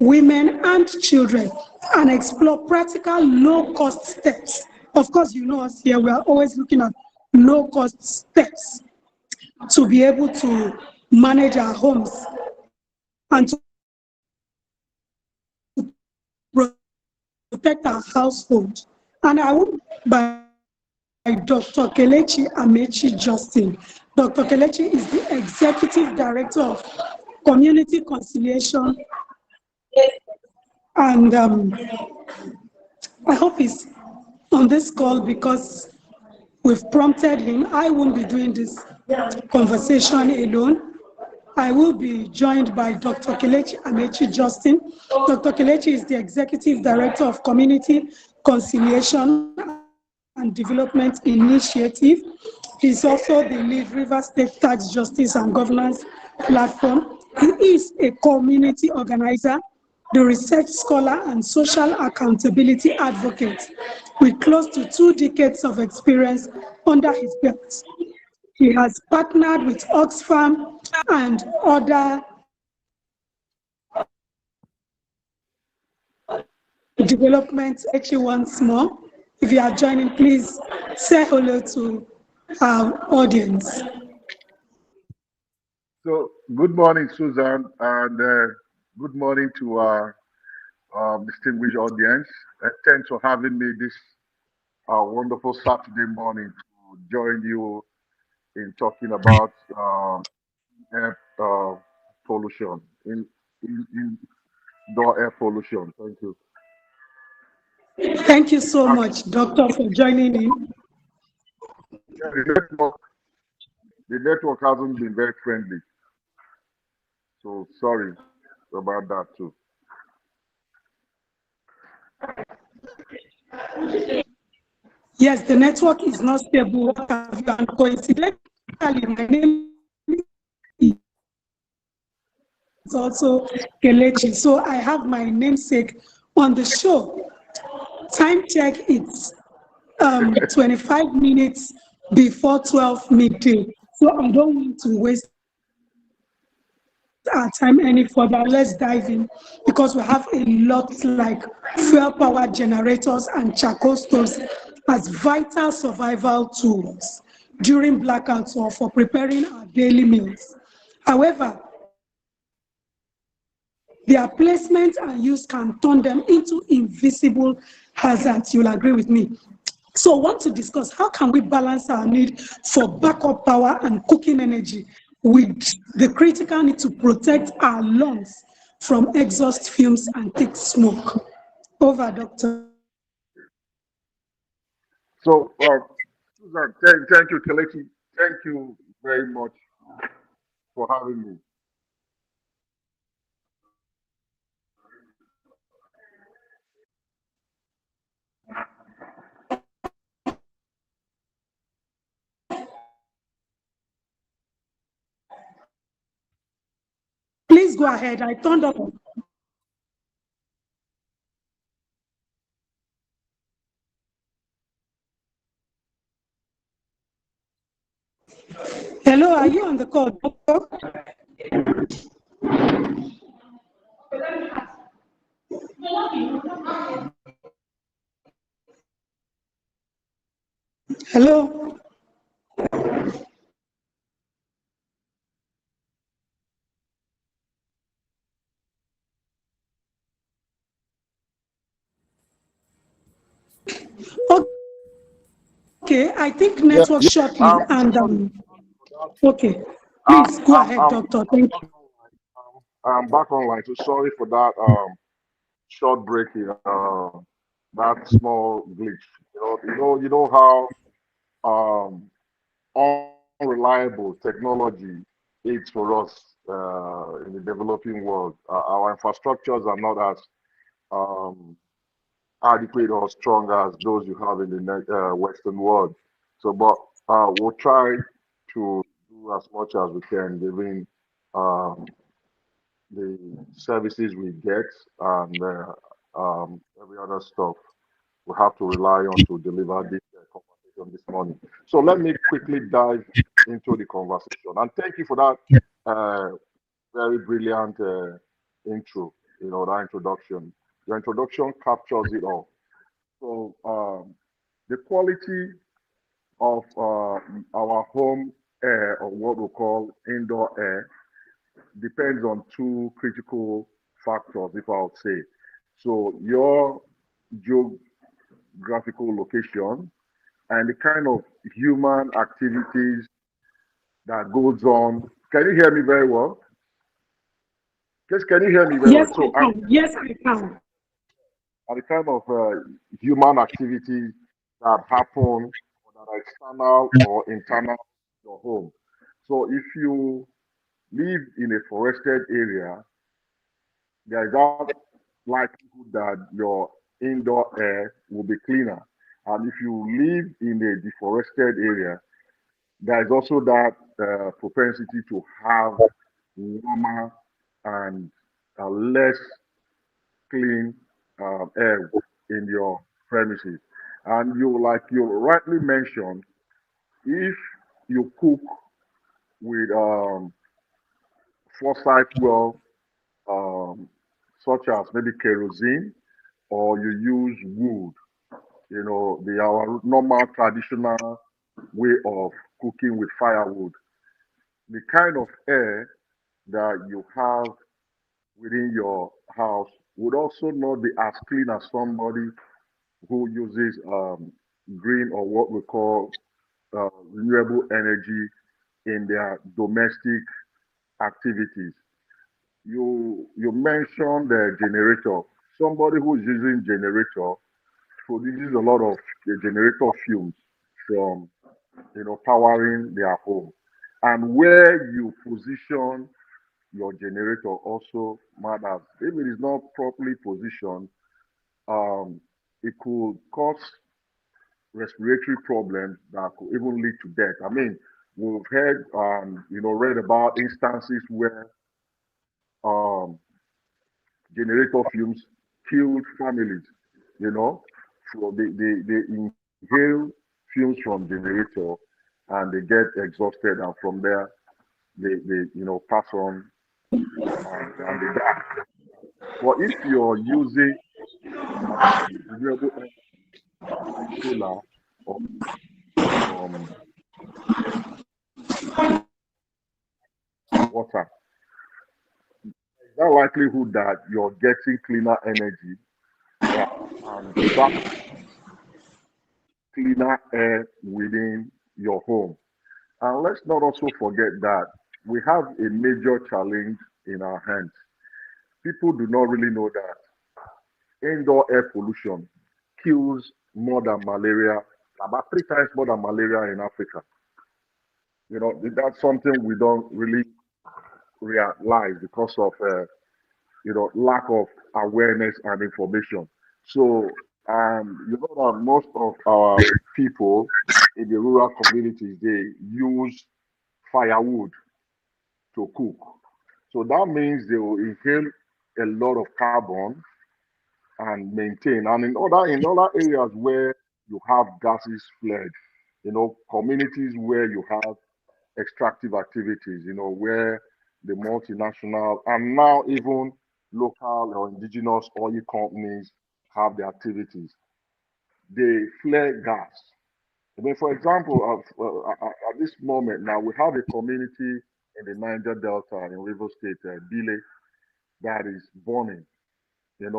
women, and children, and explore practical low-cost steps. Of course, you know us here, we are always looking at low-cost steps to be able to manage our homes and to protect our household. And I will by Dr. Kelechi Amechi Justin. Dr. Kelechi is the Executive Director of Community Conciliation, and I hope he's on this call because we've prompted him. I won't be doing this conversation alone. I will be joined by Dr. Kelechi Amechi Justin. Dr. Kelechi is the Executive Director of Community Conciliation and Development Initiative. He's also the lead River State Tax Justice and Governance Platform. He is a community organizer, the research scholar, and social accountability advocate with close to 2 decades of experience under his belt. He has partnered with Oxfam and other development. Actually, once more, if you are joining, please say hello to our audience. So, good morning, Susan, and good morning to our distinguished audience. Thanks for having me this wonderful Saturday morning to join you in talking about air pollution, indoor air pollution. Thank you. Thank you so much, Doctor, for joining in. Yeah, the network hasn't been very friendly, so sorry about that too. Yes, the network is not stable. And coincidentally, my name is also Kelechi. So I have my namesake on the show. Time check, it's 25 minutes before 12 midday. So I don't want to waste our time any further. Let's dive in because we have a lot like fuel power generators and charcoal stoves as vital survival tools during blackouts or for preparing our daily meals. However, their placement and use can turn them into invisible hazards. You'll agree with me. So I want to discuss how can we balance our need for backup power and cooking energy with the critical need to protect our lungs from exhaust fumes and thick smoke. Over, Doctor. So, Susan, thank you, Kelechi. Thank you very much for having me. Please go ahead. I turned up. Hello, are you on the call, Doctor? Hello. Okay, I think network shortly and okay. Please go ahead, Doctor. Thank you. I'm back online. So sorry for that short break here. That small glitch. You know how unreliable technology is for us in the developing world. Our infrastructures are not as um, adequate or strong as those you have in the Western world. So, but we'll try to do as much as we can, given um, the services we get and every other stuff we have to rely on to deliver this conversation this morning. So let me quickly dive into the conversation. And thank you for that very brilliant intro. that introduction. Your introduction captures it all. So the quality of our home air, or what we call indoor air, depends on two critical factors, if I would say. So your geographical location and the kind of human activities that goes on. Can you hear me very well? Yes, can you hear me very well? Yes, I So, can. Yes, I can. and the kind of human activities that happen or that are external or internal to your home. So, if you live in a forested area, there is that likelihood that your indoor air will be cleaner. And if you live in a deforested area, there is also that propensity to have warmer and less clean air in your premises. And like you rightly mentioned, if you cook with fossil fuel, um, such as maybe kerosene, or you use wood, our normal traditional way of cooking with firewood, the kind of air that you have within your house would also not be as clean as somebody who uses green, or what we call renewable energy in their domestic activities. You mentioned the generator. Somebody who is using generator produces a lot of generator fumes from powering their home, and where you position your generator also matters. If it is not properly positioned, um, it could cause respiratory problems that could even lead to death. I mean, we've heard, read about instances where um, generator fumes killed families. You know, so they inhale fumes from generator and they get exhausted, and from there they pass on and they die. But if you're using renewable energy like solar or from water, that likelihood that you're getting cleaner energy, uh, and that cleaner air within your home. And let's not also forget that we have a major challenge in our hands. People do not really know that indoor air pollution kills more than malaria, about 3 times more than malaria in Africa. That's something we don't really realize because of lack of awareness and information. So, that most of our people in the rural communities, they use firewood to cook. So that means they will inhale a lot of carbon and maintain. And in other areas where you have gases fled, communities where you have extractive activities, where the multinational and now even local or indigenous oil companies have their activities. They flare gas. I mean, for example, at this moment now, we have a community in the Niger Delta in River State, Bile, that is burning. There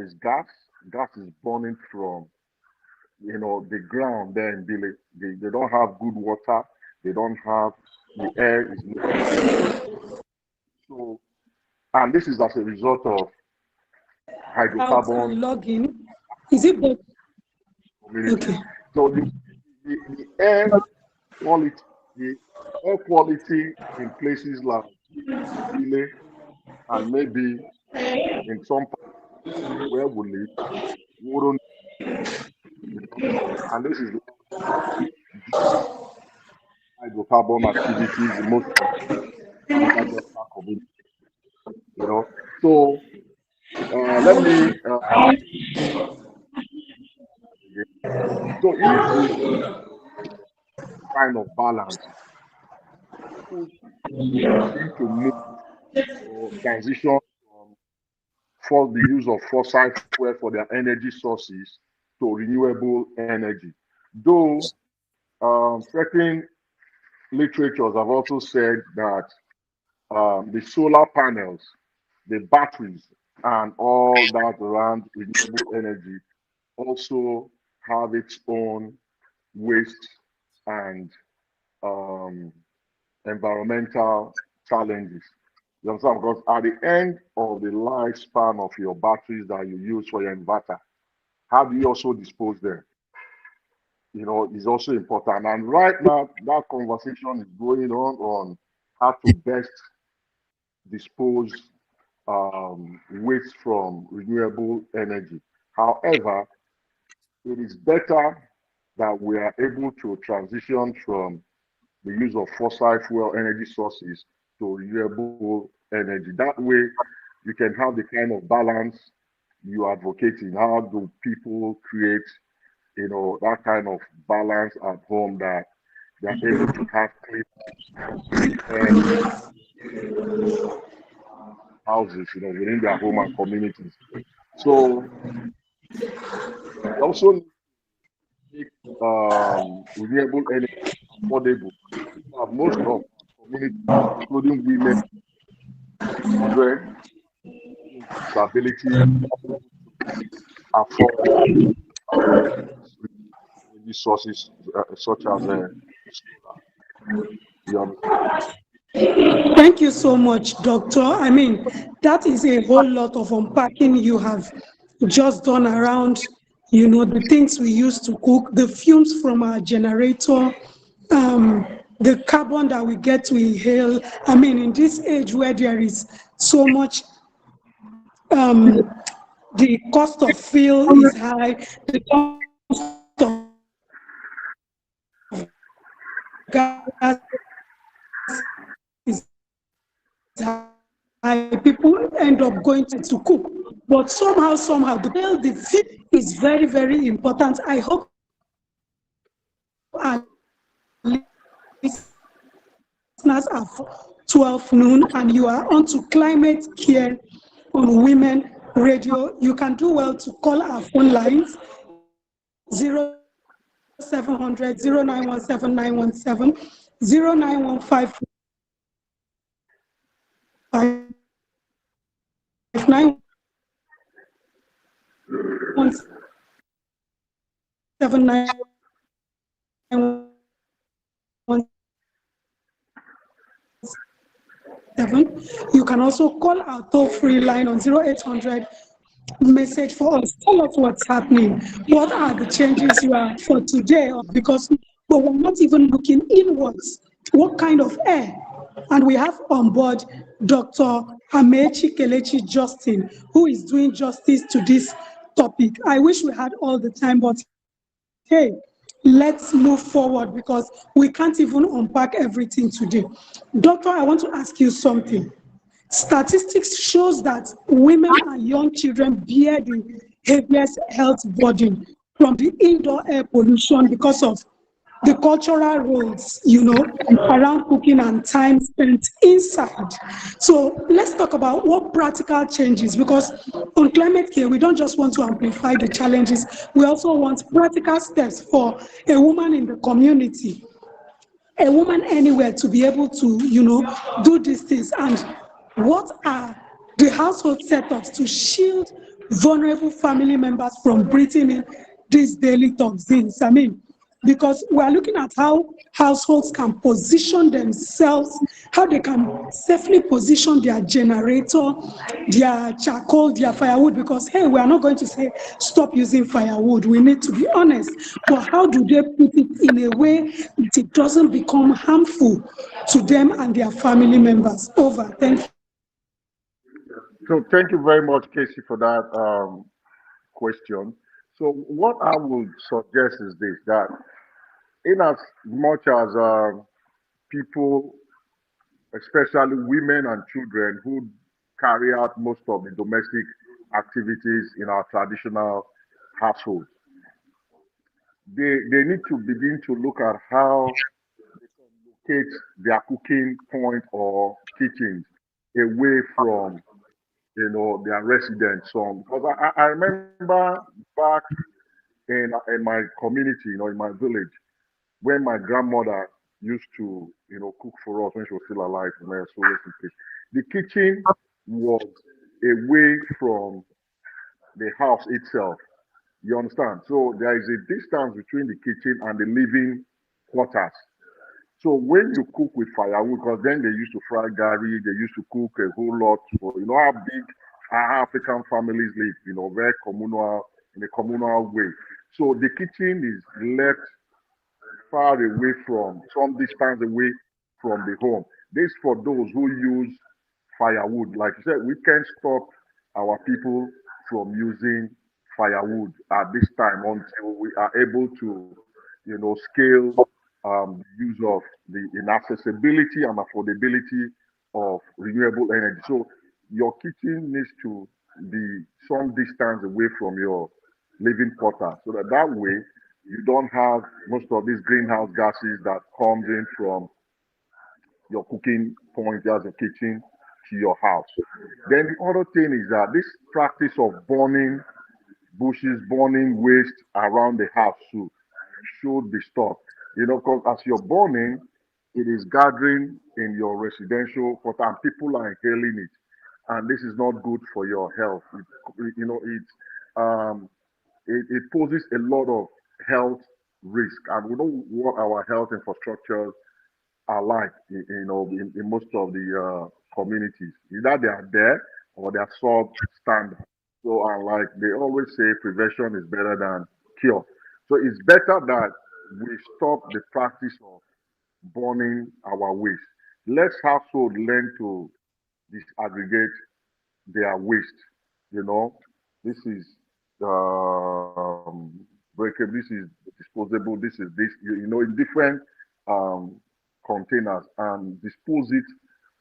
is gas. Gas is burning from, the ground there in Bile. They don't have good water. They don't have, the air is not clean. So, and this is as a result of Out hydrocarbon and log in. Is it both? community. Okay. So the quality, the air quality in places like Bile and maybe in some parts where we live wouldn't, and this is hydrocarbon activities in most of Niger Delta community. So let me again. So if we kind of balance, people will begin to move or transition from for the use of fossil fuel for their energy sources to renewable energy. Though certain literatures have also said that the solar panels, the batteries, and all that around renewable energy also have its own waste and um, environmental challenges. You understand? Because at the end of the lifespan of your batteries that you use for your inverter, how do you also dispose them? Is also important. And right now, that conversation is going on how to best dispose waste from renewable energy. However, it is better that we are able to transition from the use of fossil fuel energy sources to renewable energy. That way, you can have the kind of balance you are advocating. How do people create, that kind of balance at home that they are able to have clean air houses, within their home and communities. So we also need to make renewable energy affordable. Most of our communities, including women, children, disability, afford energy sources such as solar. You understand? Thank you so much, Doctor. I mean, that is a whole lot of unpacking you have just done around, the things we use to cook, the fumes from our generator, the carbon that we get to inhale. I mean, in this age where there is so much, the cost of fuel is high, the cost of gas is high. People end up going to cook, but somehow, the food is very, very important. I hope our listeners are 12 noon and you are on to climate care on Women Radio. You can do well to call our phone lines 0700 0917 917 You can also call our toll-free line on 0800. Message for us. Tell us what's happening. What are the changes you are for today? Because but we're not even looking inwards. What kind of air? And we have on board Dr. Amechi Kelechi Justin, who is doing justice to this topic. I wish we had all the time, but hey, let's move forward because we can't even unpack everything today. Doctor, I want to ask you something. Statistics shows that women and young children bear the heaviest health burden from the indoor air pollution because of the cultural roles, around cooking and time spent inside. So let's talk about what practical changes, because on climate care, we don't just want to amplify the challenges, we also want practical steps for a woman in the community, a woman anywhere to be able to, do these things. And what are the household setups to shield vulnerable family members from breathing in these daily toxins? I mean, because we are looking at how households can position themselves, how they can safely position their generator, their charcoal, their firewood, because hey, we are not going to say stop using firewood. We need to be honest. But how do they put it in a way that it doesn't become harmful to them and their family members? Over. Thank you. So thank you very much, Casey, for that question. So what I would suggest is this: that in as much as people, especially women and children, who carry out most of the domestic activities in our traditional households, they need to begin to look at how locate their cooking point or kitchens away from their residents some. Because I remember back in my community, in my village, when my grandmother used to, cook for us when she was still alive, may her soul rest in peace. The kitchen was away from the house itself. You understand? So there is a distance between the kitchen and the living quarters. So when you cook with firewood, because then they used to fry gari, they used to cook a whole lot for, how big our African families live, very communal, in a communal way. So the kitchen is left far away from, some distance away from the home. This for those who use firewood. Like you said, we can't stop our people from using firewood at this time until we are able to, scale the use of the inaccessibility and affordability of renewable energy. So your kitchen needs to be some distance away from your living quarter so that way you don't have most of these greenhouse gases that comes in from your cooking point as a kitchen to your house. Then the other thing is that this practice of burning bushes, burning waste around the house too should be stopped. Because as you're burning, it is gathering in your residential quarter and people are inhaling it. And this is not good for your health. Um, it poses a lot of health risk. And we don't want our health infrastructures alike, in most of the communities. Either they are there or they are substandard. So, and like they always say, prevention is better than cure. So it's better that we stop the practice of burning our waste. Let's household learn to disaggregate their waste. You know, this is breakable, this is disposable, this is this. In different um, containers and dispose it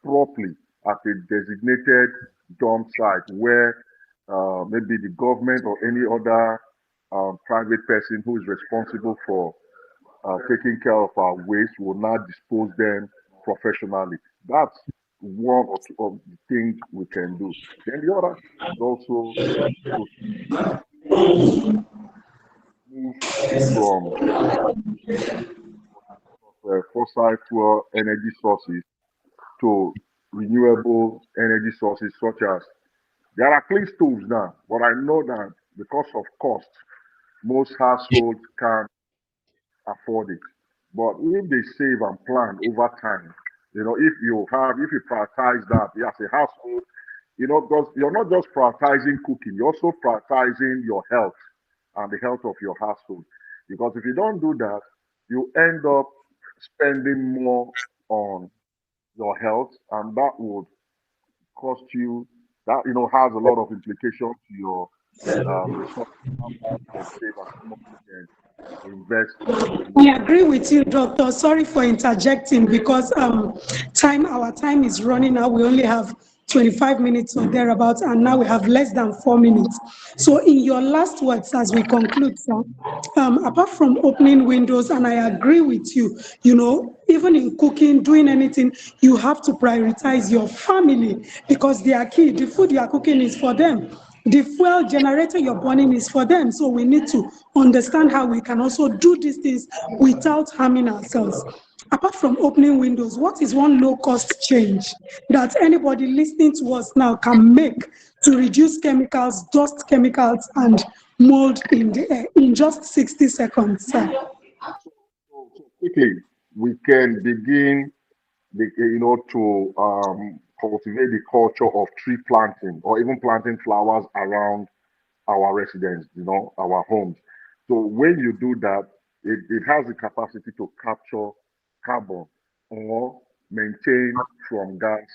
properly at a designated dump site where maybe the government or any other private person who is responsible for taking care of our waste will not dispose them professionally. That's one or two of the things we can do. Then the other is also to move from fossil fuel energy sources to renewable energy sources such as there are clean stoves now, but I know that because of cost, most households can't afford it. But if they save and plan over time, if you prioritize that as a household, because you're not just prioritizing cooking, you're also prioritizing your health and the health of your household. Because if you don't do that, you end up spending more on your health, and that would cost you. That has a lot of implications to your resources, how much you can save and how much you can invest I in. agree with you, Doctor. Sorry for interjecting because our time is running out. We only have 25 minutes or thereabouts, and now we have less than 4 minutes. So, in your last words, as we conclude, sir, apart from opening windows, and I agree with you, even in cooking, doing anything, you have to prioritize your family because they are key. The food you are cooking is for them. The fuel generator you're burning is for them. So we need to understand how we can also do these things without harming ourselves. Apart from opening windows, what is one low-cost change that anybody listening to us now can make to reduce chemicals, dust chemicals, and mold in the air in just 60 seconds, sir? So quickly, we can begin to cultivate the culture of tree planting or even planting flowers around our residence, our homes. So when you do that, it has the capacity to capture carbon or maintain from gas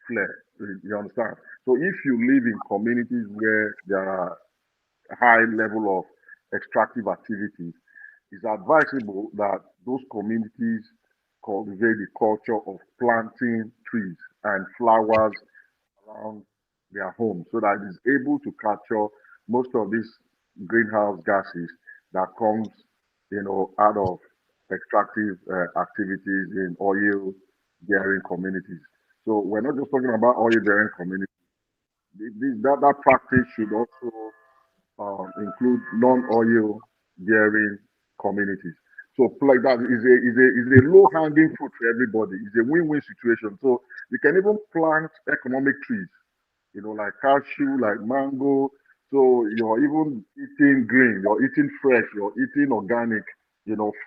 flare. You understand? So if you live in communities where there are high level of extractive activities, it's advisable that those communities cultivate the culture of planting trees and flowers around their home so that it's able to capture most of these greenhouse gases that comes out of extractive activities in oil bearing communities. So we're not just talking about oil bearing communities. that practice should also include non-oil bearing communities. So like that is a low hanging fruit for everybody. It's a win-win situation. So you can even plant economic trees, like cashew, like mango. So you're even eating green, you're eating fresh, you're eating organic,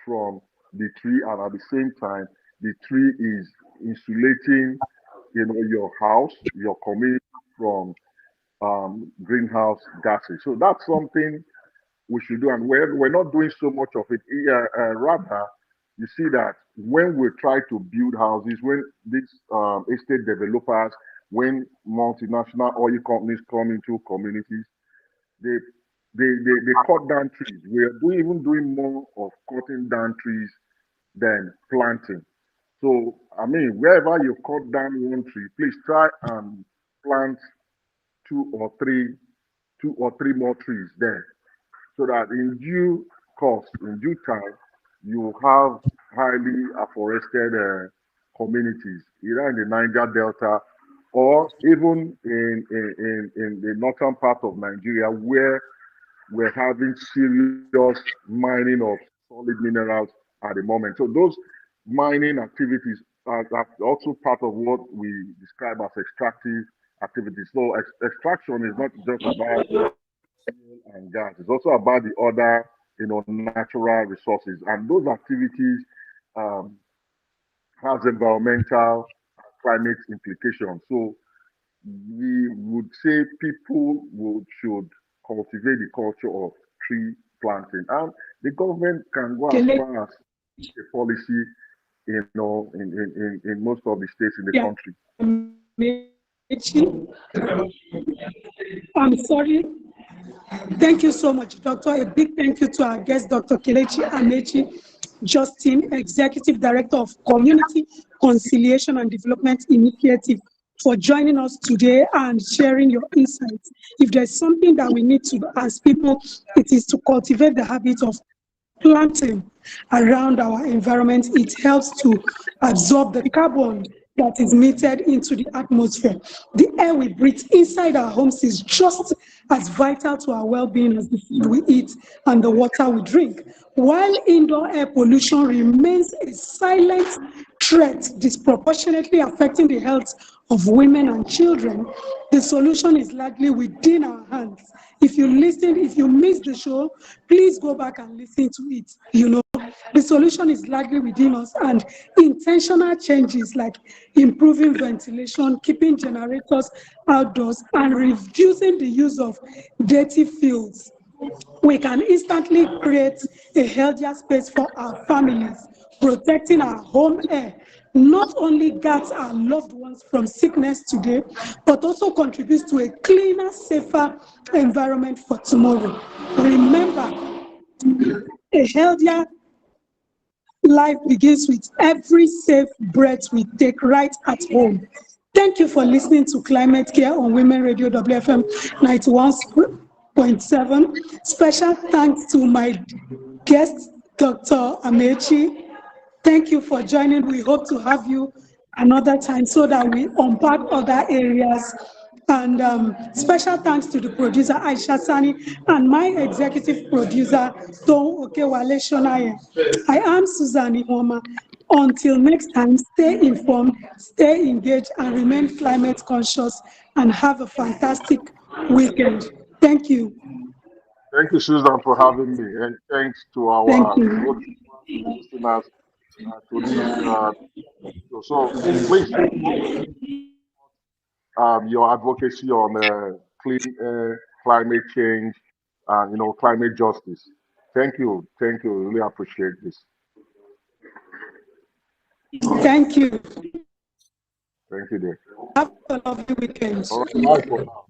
from the tree, and at the same time, the tree is insulating, your house, your community from greenhouse gases. So that's something we should do, and we're not doing so much of it. Rather, you see that when we try to build houses, when these estate developers, when multinational oil companies come into communities, they they cut down trees. We are even doing more of cutting down trees than planting. So I mean, wherever you cut down one tree, please try and plant two or three two or three more trees there, so that in due course, in due time, you have highly afforested communities, either in the Niger Delta or even in the northern part of Nigeria, where we're having serious mining of solid minerals at the moment. So those mining activities are also part of what we describe as extractive activities. So extraction is not just about and gas. It's also about the other, natural resources. And those activities um, has environmental climate implications. So we would say people should cultivate the culture of tree planting. And the government can go as far as a policy, in most of the states in the country. I'm sorry. Thank you so much, Doctor. A big thank you to our guest, Dr. Kelechi Amechi Justin, Executive Director of Community Conciliation and Development Initiative, for joining us today and sharing your insights. If there's something that we need to ask people, it is to cultivate the habit of planting around our environment. It helps to absorb the carbon that is emitted into the atmosphere. The air we breathe inside our homes is just as vital to our well-being as the food we eat and the water we drink. While indoor air pollution remains a silent threat disproportionately affecting the health of women and children, the solution is largely within our hands. If you missed the show, please go back and listen to it. The solution is largely within us, and intentional changes like improving ventilation, keeping generators outdoors, and reducing the use of dirty fuels, we can instantly create a healthier space for our families. Protecting our home air not only guards our loved ones from sickness today, but also contributes to a cleaner, safer environment for tomorrow. Remember, a healthier life begins with every safe breath we take right at home. Thank you for listening to Climate Care on Women Radio WFM 91.7. Special thanks to my guest, Dr. Amechi. Thank you for joining. We hope to have you another time so that we unpack other areas. And special thanks to the producer, Aisha Sani, and my executive producer, Don Okewale Shonaye. I am Suzanne Ihoma. Until next time, stay informed, stay engaged, and remain climate conscious, and have a fantastic weekend. Thank you. Thank you, Susan, for having me, and thanks to our listeners to this. So please your advocacy on clean air, climate change, and climate justice. Thank you. Really appreciate this. Thank you. Thank you, dear. Have a lovely weekend. All right, bye for now.